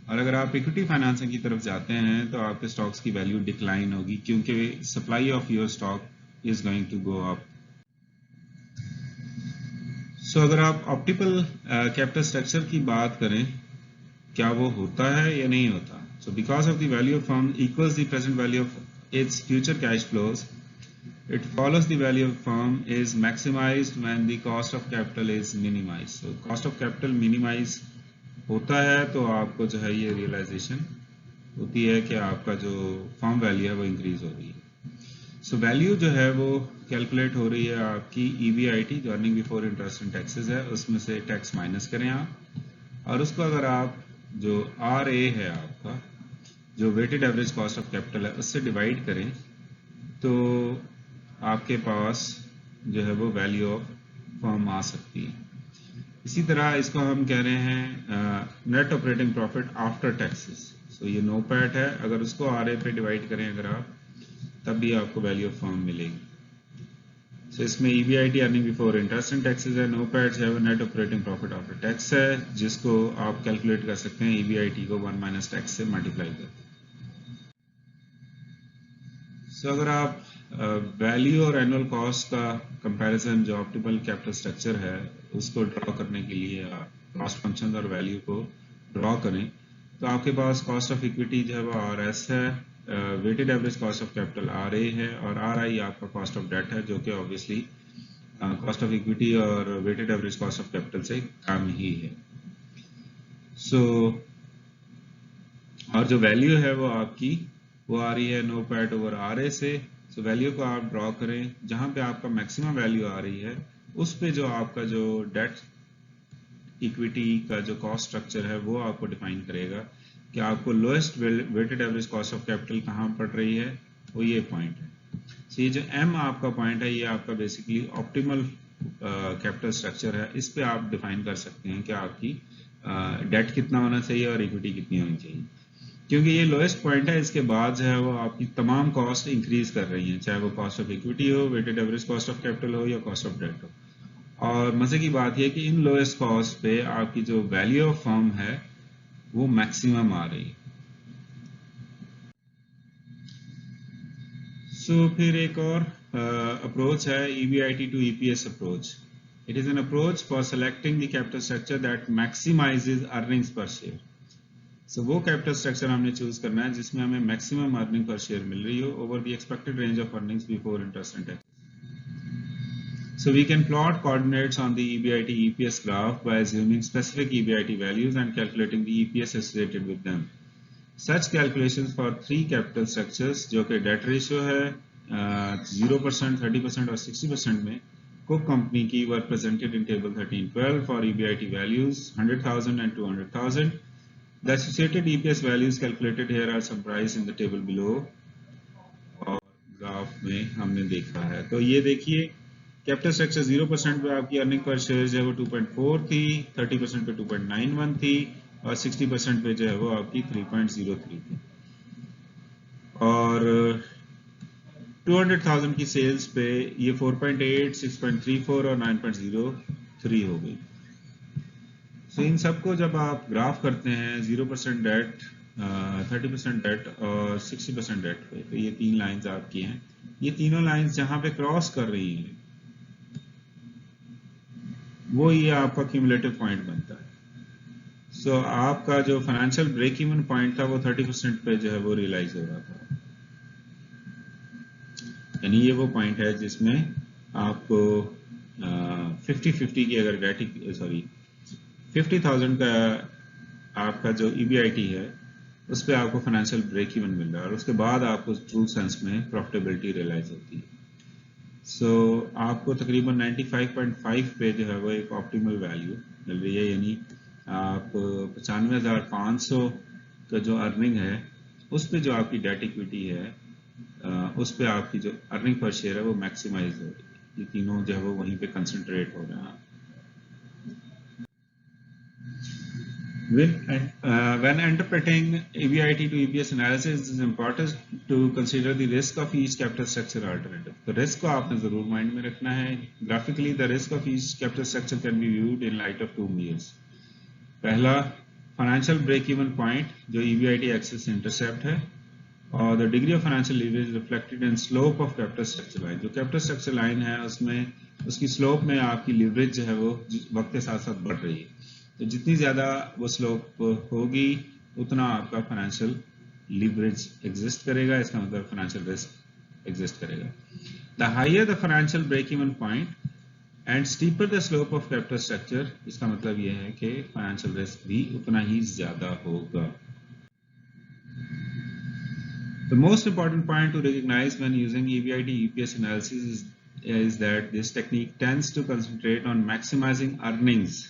और अगर आप इक्विटी फाइनेंसिंग की तरफ जाते हैं तो आपके स्टॉक्स की वैल्यू डिक्लाइन होगी क्योंकि supply of your stock is going to go up. So अगर आप ऑप्टिमल कैपिटल स्ट्रक्चर की बात करें, क्या वो होता है या नहीं होता. So because of the value of firm equals the present value of its future cash flows, it follows the value of firm is maximized when the cost of capital is minimized. So cost of capital minimize होता है तो आपको जो है ये realisation होती है कि आपका जो फर्म वैल्यू है वो इंक्रीज हो रही है. सो वैल्यू जो है वो कैलकुलेट हो रही है आपकी EBIT जो earning before interest and taxes है, उसमें से टैक्स माइनस करें आप, और उसको अगर आप जो RA है आपका जो weighted average cost of capital है उससे डिवाइड करें तो आपके पास जो है वो वैल्यू ऑफ फर्म आ सकती है. इसी तरह इसको हम कह रहे हैं net operating profit after taxes. So ये नो पैट है, अगर उसको RA पे डिवाइड करें अगर आप, तब भी आपको वैल्यू ऑफ फर्म मिलेगी. सो इसमें EBIT earning before interest and taxes है, नो पैट है वो net operating profit after tax है, जिसको आप कैलकुलेट कर सकते हैं EBIT को 1 माइनस टैक्स से मल्टीप्लाई करके. सो अगर आप वैल्यू और एनुअल कॉस्ट का कंपैरिजन जो ऑप्टिमल कैपिटल स्ट्रक्चर है उसको ड्रॉ करने के लिए कॉस्ट फंक्शन और वैल्यू को ड्रॉ करें तो आपके पास कॉस्ट ऑफ इक्विटी जो है वो RS है, weighted average cost of capital RA है, और RI आपका कॉस्ट ऑफ डेट है जो कि ऑब्वियसली कॉस्ट ऑफ इक्विटी और weighted average cost of capital से कम ही है. सो और जो वैल्यू है वो आपकी वो आ रही है नो पैट ओवर RA से. सो वैल्यू को आप ड्रॉ करें, जहां पे आपका मैक्सिमम वैल्यू आ रही है उस पे जो आपका जो डेट इक्विटी का जो कॉस्ट स्ट्रक्चर है वो आपको डिफाइन करेगा कि आपको lowest weighted average cost of capital कहाँ पड़ रही है, वो ये पॉइंट है. सो ये जो M आपका पॉइंट है ये आपका बेसिकली ऑप्टिमल कैपिटल स्ट्रक्चर है. इस पे आप डिफाइन कर सकते हैं कि आपकी डेट कितना होना चाहिए और इक्विटी कितनी होनी चाहिए, क्योंकि ये लोएस्ट पॉइंट है. इसके बाद जो है वो आपकी तमाम कॉस्ट इंक्रीज कर रही हैं, चाहे वो कॉस्ट ऑफ इक्विटी हो, weighted average cost of capital हो या कॉस्ट ऑफ डेट हो. और मजे की बात यह कि इन लोएस्ट कॉस्ट पे आपकी जो वैल्यू ऑफ फर्म है वो मैक्सिमम आ रही है. सो फिर एक और अप्रोच है EBIT to EPS approach. It is an approach for selecting the capital structure that maximizes earnings per share. So वो capital structure हमने choose करना है जिसमें हमें maximum earning per share मिल रही हो over the expected range of earnings before interest and tax. So we can plot coordinates on the EBIT EPS graph by assuming specific EBIT values and calculating the EPS associated with them. Such calculations for three capital structures जो कि debt ratio है 0%, 30% और 60% में Cook Company की were presented in table 1312 for EBIT values 100,000 and 200,000. The associated EPS values calculated here are summarized in the table below और graph में हमने देखा है। तो ये देखिए कैपिटल स्ट्रक्चर 0% पे आपकी अर्निंग पर शेयर जो है वो 2.4 थी, 30% पे 2.91 थी और 60% पे जो है वो आपकी 3.03 थी और 200,000 की सेल्स पे ये 4.8, 6.34 और 9.03 हो गई। So इन सबको जब आप ग्राफ करते हैं 0% डेट, 30% डेट और 60% डेट पे, तो ये तीन लाइंस आपकी हैं। ये तीनों लाइंस जहां पे क्रॉस कर रही हैं वो ये आपका क्यूमुलेटिव पॉइंट बनता है। सो आपका जो फाइनेंशियल ब्रेक इवन पॉइंट था वो 30% पे जो है वो रियलाइज हो रहा था, यानी ये वो पॉइंट है जिसमें आपको 50-50 की अगर डेट 50,000 का आपका जो EBIT है उस पर आपको फाइनेंशियल ब्रेक इवन मिल रहा है और उसके बाद आपको ट्रू सेंस में प्रॉफिटेबिलिटी रियलाइज होती है। सो आपको तकरीबन 95.5 पे जो है वो एक ऑप्टिमल वैल्यू मिल रही है, यानी आप 95,500 का जो अर्निंग है उस पे जो आपकी डेट इक्विटी है उस पे आपकी जो अर्निंग पर शेयर है वो मैक्सिमाइज हो रही है। ये तीनों जो है वो वहीं पे कंसंट्रेट हो रहे हैं। When interpreting EBIT to EPS analysis, it is important to consider the risk of each capital structure alternative. तो risk को आपने जरूर माइंड में रखना है। Graphically, the risk of each capital structure can be viewed in light of two measures. पहला financial break-even point जो EBIT axis intercept है और the degree of financial leverage reflected in slope of capital structure line. जो capital structure line है उसमें उसकी slope में आपकी leverage जो है वो वक्त के साथ साथ बढ़ रही है। तो जितनी ज़्यादा वो स्लोप होगी उतना आपका फाइनेंशियल लीवरेज एग्जिस्ट करेगा, इसका मतलब फाइनेंशियल रिस्क एग्जिस्ट करेगा। The higher the financial break even point and steeper the slope of capital structure, इसका मतलब ये है कि फाइनेंशियल रिस्क भी उतना ही ज़्यादा होगा। The most important point to recognize when using EBIT EPS analysis is that this technique tends to concentrate on maximizing earnings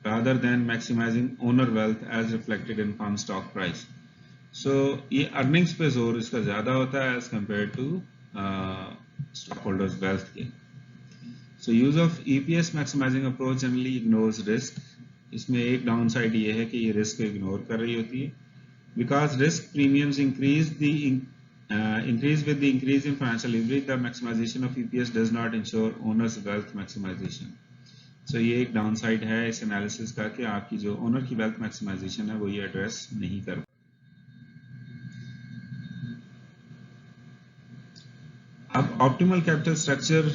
rather than maximizing owner wealth as reflected in firm stock price. So ये earnings पे जोर इसका ज़्यादा होता है as compared to stockholders wealth के। So use of EPS maximizing approach generally ignores risk. इसमें एक downside ये है कि ये risk को ignore कर रही होती है because risk premiums increase with the increase in financial leverage. The maximization of EPS does not ensure owners wealth maximization. So ये एक डाउन साइड है इस एनालिसिस का कि आपकी जो ओनर की वेल्थ मैक्सिमाइजेशन है वो ये एड्रेस नहीं कर। अब ऑप्टिमल कैपिटल स्ट्रक्चर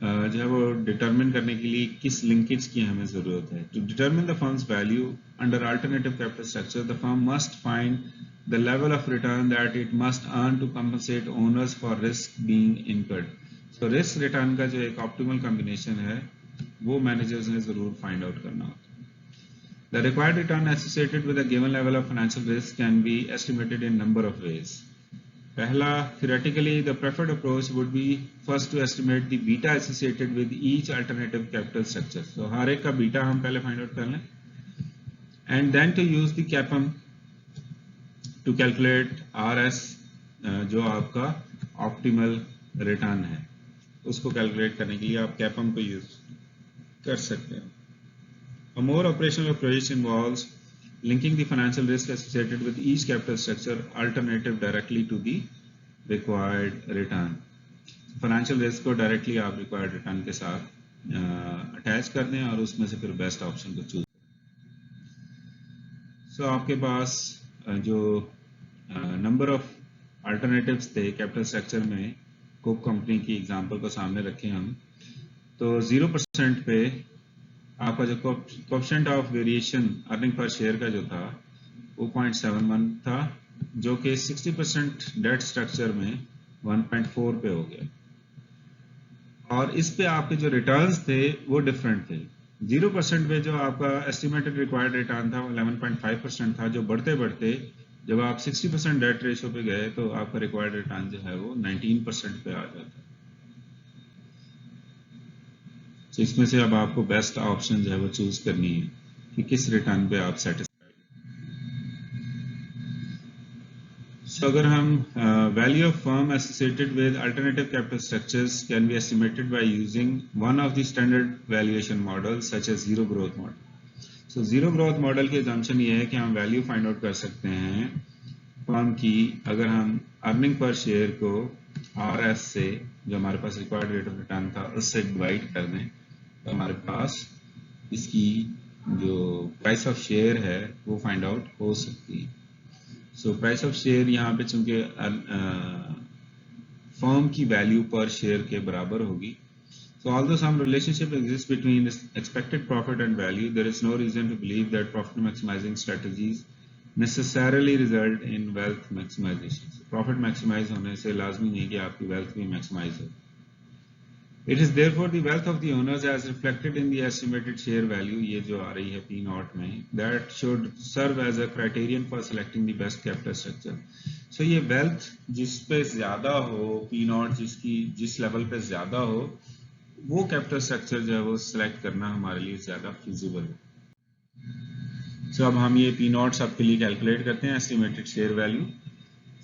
जो है वो डिटरमिन करने के लिए किस लिंकेज की हमें जरूरत है। To determine the firm's value under alternative capital structure the firm must find the level of return that it must earn to compensate owners for risk being incurred. So risk return का जो एक optimal combination है वो managers ने जरूर find out करना होता है। The required return associated with a given level of financial risk can be estimated in number of ways. पहला, theoretically the preferred approach would be first to estimate the beta associated with each alternative capital structure. So हर एक का beta हम पहले find out कर लें and then to use the CAPM to calculate RS जो आपका optimal return है उसको कैलकुलेट करने के लिए आप CAPM को यूज कर सकते हैं। A more operational approach involves linking the financial risk associated with each capital structure alternative directly to the required return. Financial risk को directly आप required return के साथ attach कर दें और उसमें से फिर best option को choose। So आपके पास जो number of alternatives थे capital structure में, कोक कंपनी की एग्जांपल को सामने रखें हम, तो 0% पे आपका जो coefficient of variation earning per share का जो था वो 0.71 था, जो कि 60% डेट स्ट्रक्चर में 1.4 पे हो गया। और इस पे आपके जो रिटर्न्स थे वो डिफरेंट थे। 0% पे जो आपका एस्टिमेटेड रिक्वायर्ड रिटर्न था वो 11.5% था, जो बढ़ते बढ़ते जब आप 60% डेट रेशो पे गए तो आपका रिक्वायर्ड रिटर्न जो है वो 19% पे आ जाता है। तो इसमें से अब आपको बेस्ट ऑप्शन जो है वो चूज करनी है कि किस रिटर्न पे आप सेटिस्फाइड। So अगर हम value of firm associated with alternative capital structures can be estimated by using one of the standard valuation models such as zero growth model. So zero growth model की assumption ये है कि हम value find out कर सकते हैं firm की अगर हम अर्निंग पर शेयर को RS से, जो हमारे पास रिक्वायर्ड रेट ऑफ रिटर्न था, उससे डिवाइड कर दें तो हमारे पास इसकी जो प्राइस ऑफ शेयर है वो फाइंड आउट हो सकती है। सो प्राइस ऑफ शेयर यहाँ पे चूंकि फर्म की वैल्यू पर शेयर के बराबर होगी। So although some relationship exists between expected profit and value, there is no reason to believe that profit maximizing strategies necessarily result in wealth maximization. So profit maximize होने से लाजमी नहीं कि आपकी wealth भी maximize हो। It is therefore the wealth of the owners as reflected in the estimated share value, ये जो आ रही है P0 में, that should serve as a criterion for selecting the best capital structure. So ये wealth जिस पे ज़्यादा हो, P0 जिस level पे ज़्यादा हो, वो कैपिटल स्ट्रक्चर जो है वो सिलेक्ट करना हमारे लिए ज़्यादा फिजिबल है। सो अब हम ये P0 सबके लिए कैलकुलेट करते हैं एस्टिमेटेड शेयर वैल्यू।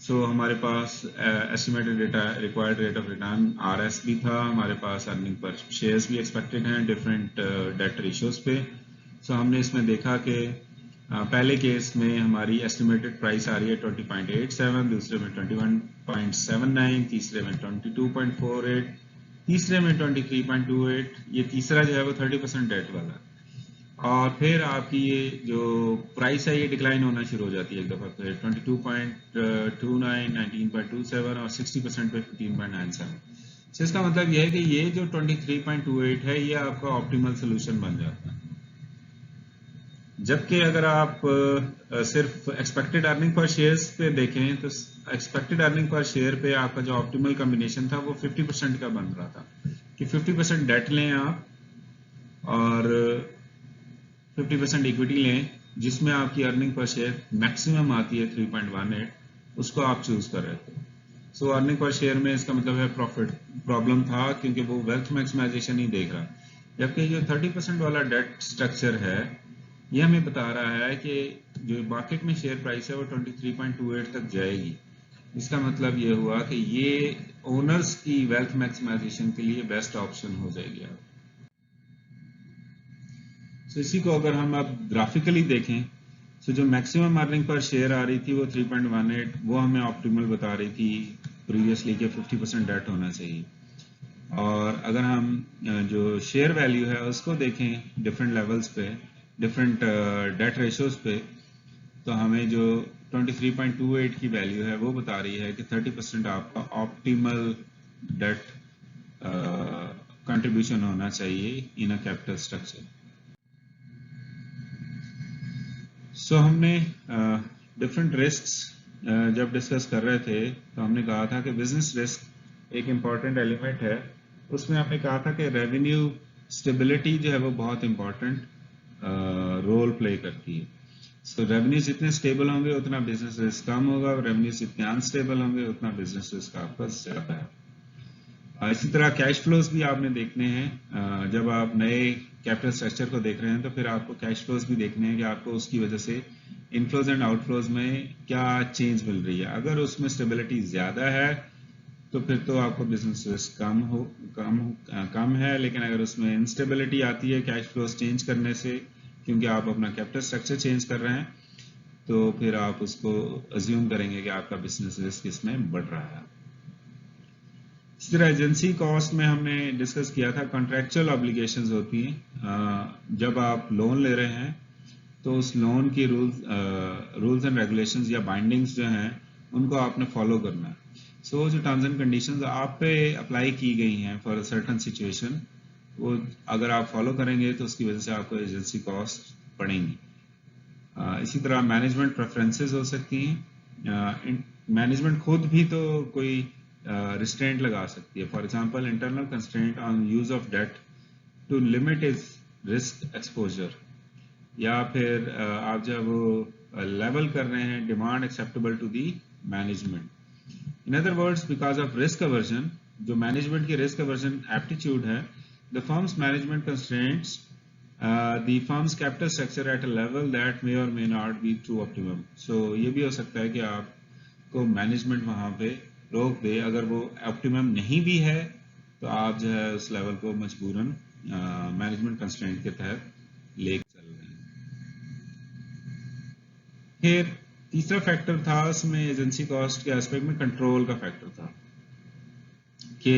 सो हमारे पास estimated required rate of return RS भी था, हमारे पास अर्निंग पर शेयर्स भी एक्सपेक्टेड हैं डिफरेंट डेट रेशियोज पे। सो हमने इसमें देखा कि पहले केस में हमारी एस्टिमेटेड प्राइस आ रही है 20.87, दूसरे में 21.79, तीसरे में 22.48, तीसरे में 23.28, ये तीसरा जो है वो 30% डेट वाला। और फिर आपकी ये जो प्राइस है ये डिक्लाइन होना शुरू हो जाती है एक दफ़ा, फिर 22.29, 19.27 और 60% पे 15.97। तो इसका मतलब ये है कि ये जो 23.28 है ये आपका ऑप्टिमल सोल्यूशन बन जाता है। जबकि अगर आप सिर्फ एक्सपेक्टेड अर्निंग पर शेयर्स पे देखें तो एक्सपेक्टेड अर्निंग पर शेयर पे आपका जो ऑप्टिमल कॉम्बिनेशन था वो 50% का बन रहा था कि 50% डेट लें आप और 50% इक्विटी लें, जिसमें आपकी अर्निंग पर शेयर मैक्सिमम आती है 3.18, उसको आप चूज कर रहे थे। सो अर्निंग पर शेयर में इसका मतलब है प्रॉफिट प्रॉब्लम था क्योंकि वो वेल्थ मैक्सिमाइजेशन ही देख रहा, जबकि जो 30% वाला डेट स्ट्रक्चर है ये हमें बता रहा है कि जो मार्केट में शेयर प्राइस है वो 23.28 तक जाएगी। इसका मतलब ये हुआ कि ये ओनर्स की वेल्थ मैक्सिमाइजेशन के लिए बेस्ट ऑप्शन हो जाएगी। सो इसी को अगर हम अब ग्राफिकली देखें तो जो मैक्सिमम अर्निंग पर शेयर आ रही थी वो 3.18, वो हमें ऑप्टिमल बता रही थी प्रीवियसली कि 50% डेट होना चाहिए। और अगर हम जो शेयर वैल्यू है उसको देखें डिफरेंट लेवल्स पे, डिफरेंट डेट रेशियोज पे, तो हमें जो 23.28 की वैल्यू है वो बता रही है कि 30% आपका ऑप्टिमल डेट कंट्रीब्यूशन होना चाहिए इन अ कैपिटल स्ट्रक्चर। सो हमने डिफरेंट रिस्क्स जब डिस्कस कर रहे थे तो हमने कहा था कि बिजनेस रिस्क एक इम्पॉर्टेंट एलिमेंट है। उसमें हमने कहा था कि रेवेन्यू स्टेबिलिटी जो है वो बहुत इम्पॉर्टेंट रोल प्ले करती है। सो रेवेन्यू जितने स्टेबल होंगे उतना बिजनेस रिस्क कम होगा, और रेवेन्यू जितने अनस्टेबल होंगे उतना बिजनेस रिस्क आपका ज्यादा है। इसी तरह कैश फ्लोज भी आपने देखने हैं। जब आप नए कैपिटल स्ट्रक्चर को देख रहे हैं तो फिर आपको कैश फ्लोज भी देखने हैं कि आपको उसकी वजह से इनफ्लोज एंड आउटफ्लोज में क्या चेंज मिल रही है। अगर उसमें स्टेबिलिटी ज्यादा है तो फिर तो आपको बिजनेस रिस्क कम है, लेकिन अगर उसमें इंस्टेबिलिटी आती है कैश फ्लोज चेंज करने से, क्योंकि आप अपना कैपिटल स्ट्रक्चर चेंज कर रहे हैं, तो फिर आप उसको अज्यूम करेंगे कि आपका बिजनेस रिस्क इसमें बढ़ रहा है। इसी तरह एजेंसी कॉस्ट में हमने डिस्कस किया था कॉन्ट्रैक्चुअल ऑब्लिगेशंस होती हैं। जब आप लोन ले रहे हैं तो उस लोन की रूल्स एंड रेगुलेशंस या बाइंडिंग्स जो हैं उनको आपने फॉलो करना है। सो जो टर्म्स एंड कंडीशंस आप पे अप्लाई की गई हैं फॉर अ सर्टेन सिचुएशन, वो अगर आप फॉलो करेंगे तो उसकी वजह से आपको एजेंसी कॉस्ट पड़ेंगी। इसी तरह मैनेजमेंट प्रेफरेंसेस हो सकती हैं। मैनेजमेंट खुद भी तो कोई रिस्ट्रेंट लगा सकती है। For example internal constraint on use of debt to limit is risk exposure, या फिर आप जब वो लेवल कर रहे हैं demand acceptable to the management. In other words, because of risk aversion, जो मैनेजमेंट की रिस्क अवर्जन एप्टीट्यूड है, the firm's management constraints the firm's capital structure at a level that may or may not be true optimum. So ये भी हो सकता है कि आपको मैनेजमेंट वहाँ पे रोक दे, अगर वो ऑप्टिमम नहीं भी है तो आप जो है उस लेवल को मजबूरन मैनेजमेंट कंस्ट्रेंट के तहत ले चल रहे हैं। फिर तीसरा फैक्टर था उसमें एजेंसी कॉस्ट के एस्पेक्ट में कंट्रोल का फैक्टर था कि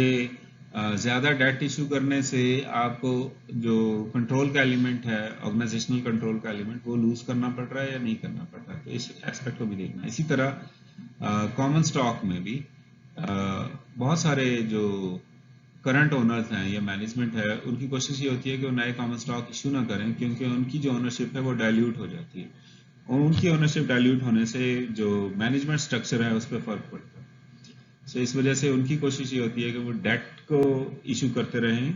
ज़्यादा डेट इशू करने से आपको जो कंट्रोल का एलिमेंट है, ऑर्गेनाइजेशनल कंट्रोल का एलिमेंट, वो लूज करना पड़ रहा है या नहीं करना पड़ रहा है, तो इस एस्पेक्ट को भी देखना। इसी तरह कॉमन स्टॉक में भी बहुत सारे जो करंट ओनर्स हैं या मैनेजमेंट है, उनकी कोशिश ये होती है कि वो नए कॉमन स्टॉक इशू ना करें, क्योंकि उनकी जो ओनरशिप है वो डाइल्यूट हो जाती है, और उनकी ओनरशिप डाइल्यूट होने से जो मैनेजमेंट स्ट्रक्चर है उस पर फर्क पड़ता है। सो इस वजह से उनकी कोशिश ये होती है कि वो डेट को इशू करते रहें।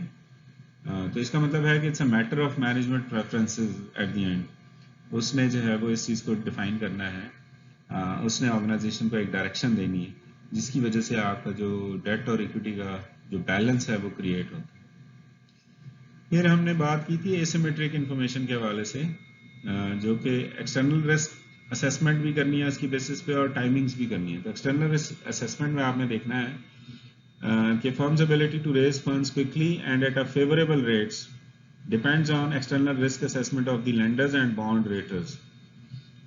तो इसका मतलब है कि it's a matter of management preferences at the end. उसने जो है वो इस चीज़ को डिफाइन करना है, उसने ऑर्गेनाइजेशन को एक डायरेक्शन देनी है, जिसकी वजह से आपका जो डेट और इक्विटी का जो बैलेंस है वो क्रिएट होता है। फिर हमने बात की थी एसिमेट्रिक इंफॉर्मेशन के हवाले से, जो कि एक्सटर्नल रिस्क असेसमेंट भी करनी है उसकी बेसिस पे, और टाइमिंग्स भी करनी है। तो एक्सटर्नल रिस्क असेसमेंट में आपने देखना है कि firm's ability to raise funds quickly and at a favourable rates depends on external risk assessment of the lenders and bond raters.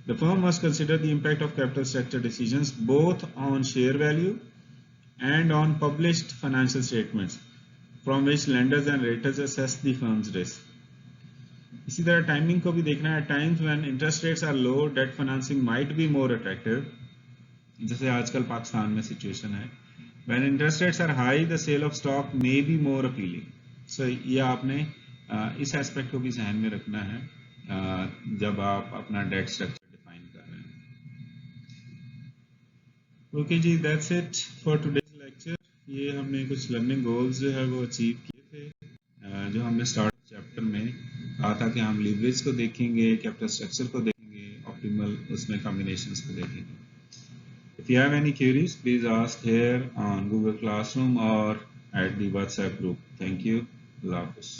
The firm must consider the impact of capital structure decisions both on share value and on published financial statements from which lenders and raters assess the firm's risk. इसी तरह timing को भी देखना है। Times when interest rates are low, debt financing might be more attractive, जैसे आजकल पाकिस्तान में situation है। When interest rates are high, the sale of stock may be more appealing. So ये आपने इस एस्पेक्ट को भी ध्यान में रखना है जब आप अपना डेट स्ट्रक्चर डिफाइन कर रहे हैं। ओके जी, that's it for today's lecture. ये हमने कुछ लर्निंग गोल्स जो है वो अचीव किए थे। जो हमने स्टार्ट चैप्टर में कहा था कि हम लीवरेज को देखेंगे, कैपिटल स्ट्रक्चर को देखेंगे, ऑप्टिमल उसमें कॉम्बिनेशंस को देखेंगे। If you have any queries, please ask here on Google Classroom or at the WhatsApp group. Thank you. Allah Hafiz.